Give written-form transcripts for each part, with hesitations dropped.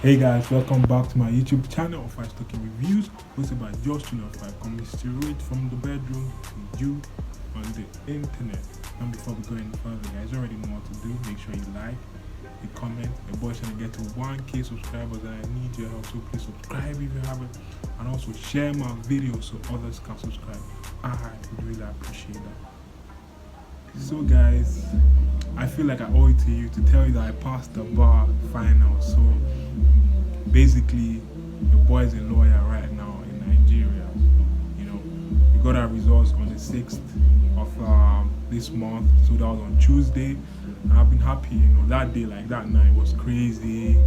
Hey guys, welcome back to my YouTube channel of Five Talking Reviews, hosted by Josh 205, coming straight from the bedroom to you on the internet. And before we go any further, guys, you already know what to do. Make sure you like, you comment. The boys trying to get to 1K subscribers, and I need your help. So please subscribe if you haven't, and also share my videos so others can subscribe. I would really appreciate that. So, guys, I feel like I owe it to you to tell you that I passed the bar final. So basically, your boy is a lawyer right now in Nigeria. We got our results on the 6th of this month, so that was on Tuesday, and I've been happy. That day, like that night, was crazy.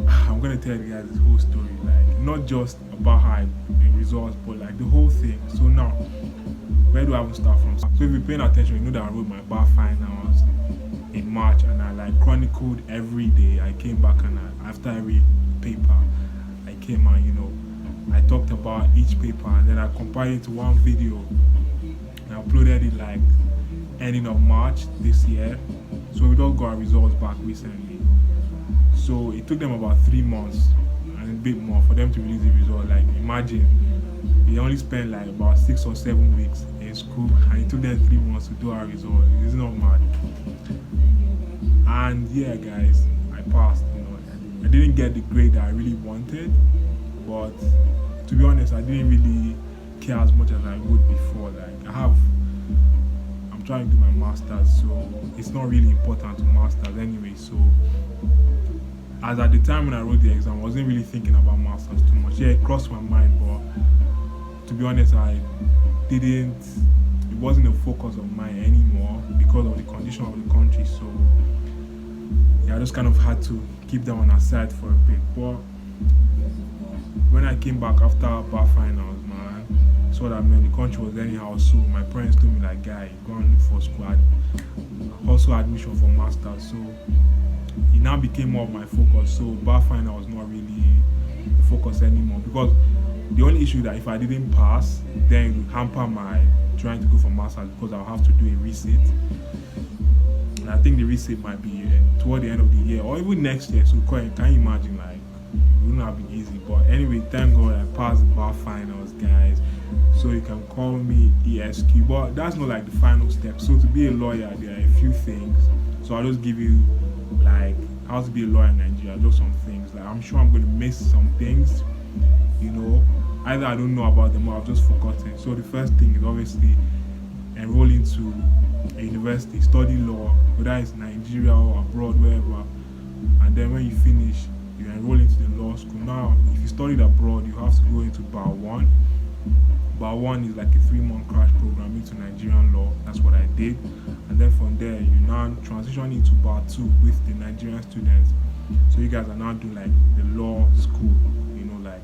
I'm gonna tell you guys this whole story, like not just about how the results, but like the whole thing. So now, where do I even start from? So if you're paying attention, you know that I wrote my bar finals in March, and I like chronicled every day. I came back and after every paper, I came and I talked about each paper, and then I compiled it to one video and I uploaded it like ending of March this year. So we all got our results back recently. So it took them about 3 months and a bit more for them to release the result. Like imagine they only spent like about 6 or 7 weeks in school, and it took them 3 months to do our result. It's not mad. And yeah, guys, I passed. I didn't get the grade that I really wanted, but to be honest, I didn't really care as much as I would before. Like I'm trying to do my masters, so it's not really important to masters anyway. So as at the time when I wrote the exam, I wasn't really thinking about masters too much. Yeah, it crossed my mind, but to be honest, I didn't. It wasn't a focus of mine anymore because of the condition of the country. So yeah, I just kind of had to keep them on our side for a bit. But when I came back after bar finals, man, saw that man the country was anyhow. So my parents told me like, guy, go and look for school. Also admission for masters. So it now became more of my focus. So bar final was not really the focus anymore, because the only issue that if I didn't pass, then it would hamper my trying to go for masters, because I'll have to do a resit. And I think the resit might be toward the end of the year or even next year. So can you imagine, like it wouldn't have been easy. But anyway, thank God I passed the bar finals, guys. So you can call me ESQ. But that's not like the final step. So to be a lawyer, there are a few things. So I'll just give you like how to be a lawyer in Nigeria, just some things. Like I'm sure I'm gonna miss some things, Either I don't know about them or I've just forgotten. So the first thing is obviously enroll into a university, study law, whether it's Nigeria or abroad, wherever. And then when you finish, you enroll into the law school. Now, if you studied abroad, you have to go into Bar 1. Bar 1 is like a 3-month crash program into Nigerian law. That's what I did. And then from there, you now transition into Bar 2 with the Nigerian students. So you guys are now doing like the law school, like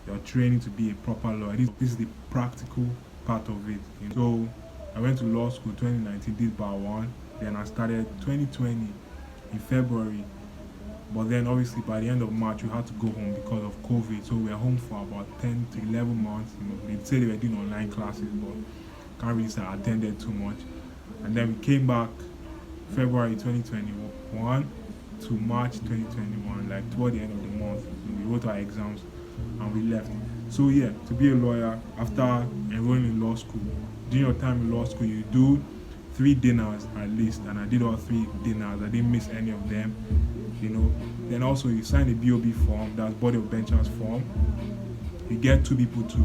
you're training to be a proper lawyer. This is the practical part of it. So I went to law school 2019, did Bar 1. Then I started 2020 in February. But then obviously by the end of March, we had to go home because of COVID. So we were home for about 10 to 11 months. They said they were doing online classes, but can't really say I attended too much. And then we came back February 2021 to March 2021, like toward the end of the month. We wrote our exams and we left. So yeah, to be a lawyer, after enrolling in law school, during your time in law school, you do 3 dinners at least, and I did all 3 dinners. I didn't miss any of them. Then also you sign a BOB form, that's body of benchers form. You get 2 people to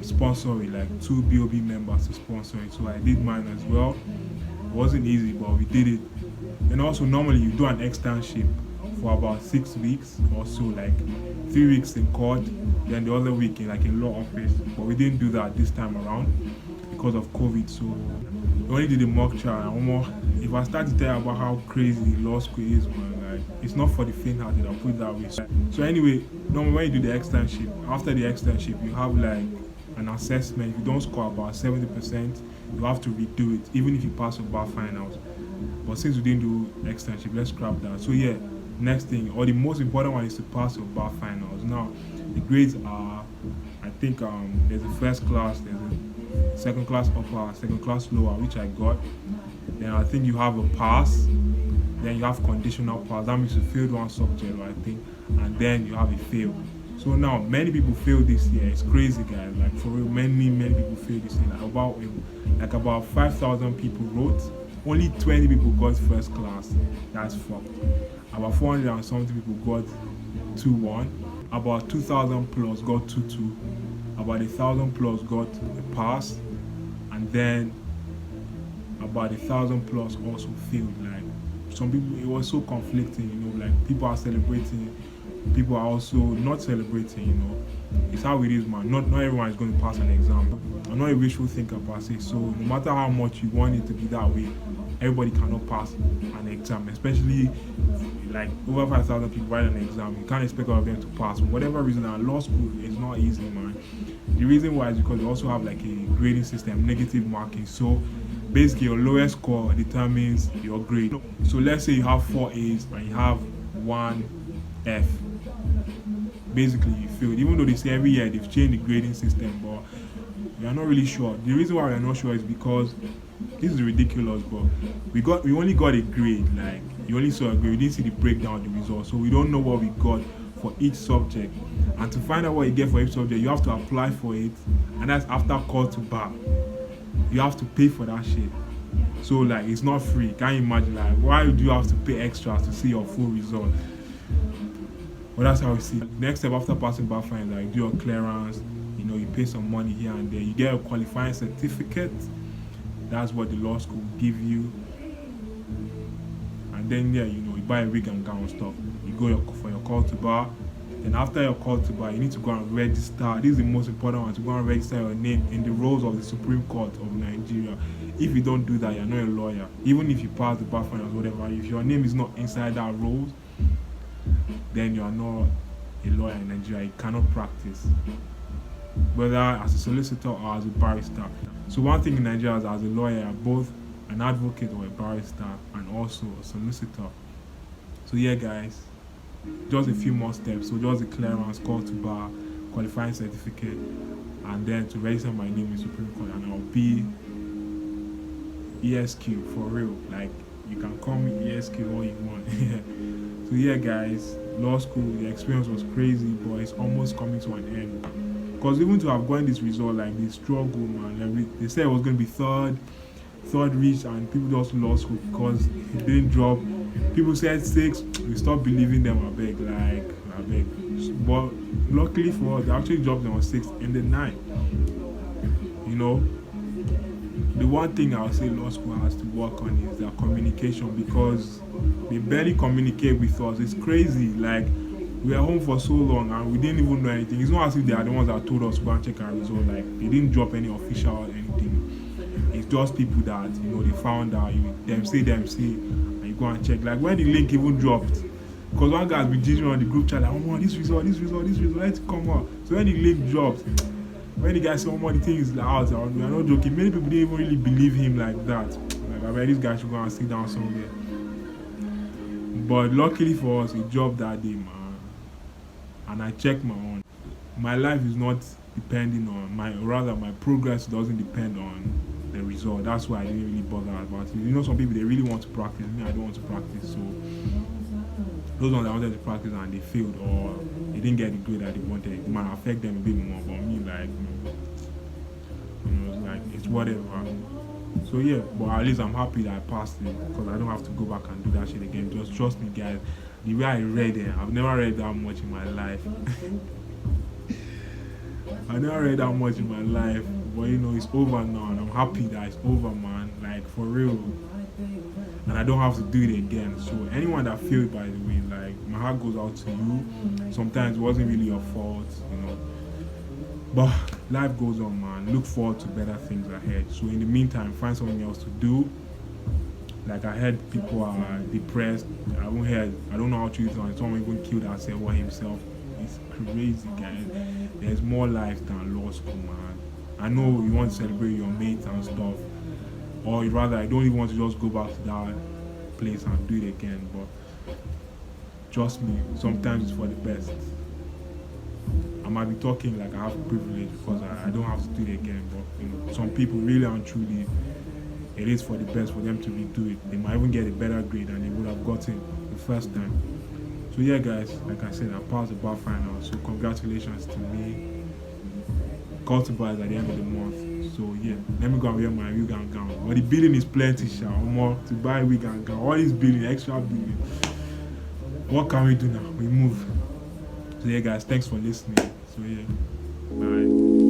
sponsor it, like 2 BOB members to sponsor it. So I did mine as well. It wasn't easy, but we did it. And also normally you do an externship for about 6 weeks or so, like 3 weeks in court, then the other week in like in law office. But we didn't do that this time around because of COVID. So we only did a mock trial. If I start to tell you about how crazy law school is, man, like it's not for the faint-hearted, I'll put it that way. So anyway, normally when you do the externship, after the externship, you have like an assessment. If you don't score about 70%, you have to redo it, even if you pass your bar finals. But since we didn't do externship, let's scrap that. So yeah, next thing, or the most important one, is to pass your bar finals. Now, the grades are, I think there's a first class, there's a second class upper, second class lower, which I got. Then I think you have a pass, then you have conditional pass. That means you failed one subject, I think, and then you have a fail. So now many people fail this year. It's crazy, guys. Like for real, many people fail this year. About 5,000 people wrote. Only 20 people got first class. That's fucked. About 400 and something people got 2-1. About 2,000 plus got 2-2. About 1,000 plus got a pass, and then about 1,000 plus also failed. Like some people, it was so conflicting. Like people are celebrating, people are also not celebrating. It's how it is, man. Not everyone is going to pass an exam. I'm not a wishful thinker per se, so no matter how much you want it to be that way, everybody cannot pass an exam, especially like over 5,000 people write an exam. You can't expect all of them to pass for whatever reason. And law school is not easy, man. The reason why is because they also have like a grading system, negative marking. So basically your lowest score determines your grade. So let's say you have 4 A's and you have 1 F. Basically you failed. Even though they say every year they've changed the grading system, but we are not really sure. The reason why we are not sure is because this is ridiculous, but we only got a grade. Like you only saw a grade, we didn't see the breakdown of the results, so we don't know what we got for each subject. And to find out what you get for each subject, you have to apply for it, and that's after call to bar. You have to pay for that shit. So like it's not free. Can you imagine? Like why do you have to pay extras to see your full result? Well, that's how we see it. Next step after passing bar fine, like do your clearance. You pay some money here and there. You get a qualifying certificate. That's what the law school will give you. And then you buy a wig and gown stuff. You go for your call to bar. Then after your call to bar, you need to go and register. This is the most important one, to go and register your name in the rolls of the Supreme Court of Nigeria. If you don't do that, you're not a lawyer. Even if you pass the bar finals, whatever, if your name is not inside that rolls, then you are not a lawyer in Nigeria. You cannot practice, whether as a solicitor or as a barrister. So one thing in Nigeria is, as a lawyer, you're both an advocate or a barrister and also a solicitor. So yeah, guys, just a few more steps. So just the clearance, call to bar, qualifying certificate, and then to register my name in Supreme Court, and I'll be ESQ for real. Like you can call me ESQ all you want. So yeah, guys, law school, the experience was crazy, but it's almost coming to an end. Because even to have gotten this result, like the struggle, man, like they said it was going to be third reach, and people just lost hope because it didn't drop. People said 6, we stopped believing them. I beg. But luckily for us, they actually dropped them on 6 and then 9. The one thing I would say law school has to work on is their communication, because they barely communicate with us. It's crazy. Like, we were home for so long and we didn't even know anything. It's not as if they are the ones that told us to go and check our result. Like, they didn't drop any official or anything. It's just people that they found out. Them say, and you go and check. Like when the link even dropped, because one guy's been teaching on the group chat, like, oh, this result, let's come out. So when the link dropped, when the guy said, oh, the thing is out, we are not joking. Many people didn't even really believe him like that. Like, I bet this guy should go and sit down somewhere. But luckily for us, it dropped that day, man. And I checked my own. My life is not depending on my progress doesn't depend on the result. That's why I didn't really bother about it. Some people, they really want to practice. Me, I don't want to practice. So those ones that wanted to practice and they failed, or they didn't get the grade that they wanted, it might affect them a bit more. But me, like, it's whatever. So yeah, but at least I'm happy that I passed it, because I don't have to go back and do that shit again. Just trust me, guys. The way I read it, I've never read that much in my life. I never read that much in my life, but it's over now, and I'm happy that it's over, man. Like, for real. And I don't have to do it again. So anyone that failed, by the way, like, my heart goes out to you. Sometimes it wasn't really your fault, But life goes on, man. Look forward to better things ahead. So in the meantime, find something else to do. Like, I heard people are depressed. I don't know how to use it. Someone even killed himself. It's crazy, guys. There's more life than law school, man. I know you want to celebrate your mates and stuff, or rather, I don't even want to just go back to that place and do it again. But trust me, sometimes it's for the best. I might be talking like I have privilege because I don't have to do it again, but some people really and truly, it is for the best for them to redo it. They might even get a better grade than they would have gotten the first time. So yeah, guys, like I said, I passed the bar final. So congratulations to me. Call to buy at the end of the month. So yeah, let me go and wear my wig and gown. But the billing is plenty, sha. More to buy wig and gown. All this billing, extra billing. What can we do now? We move. So yeah, guys, thanks for listening. So yeah, bye.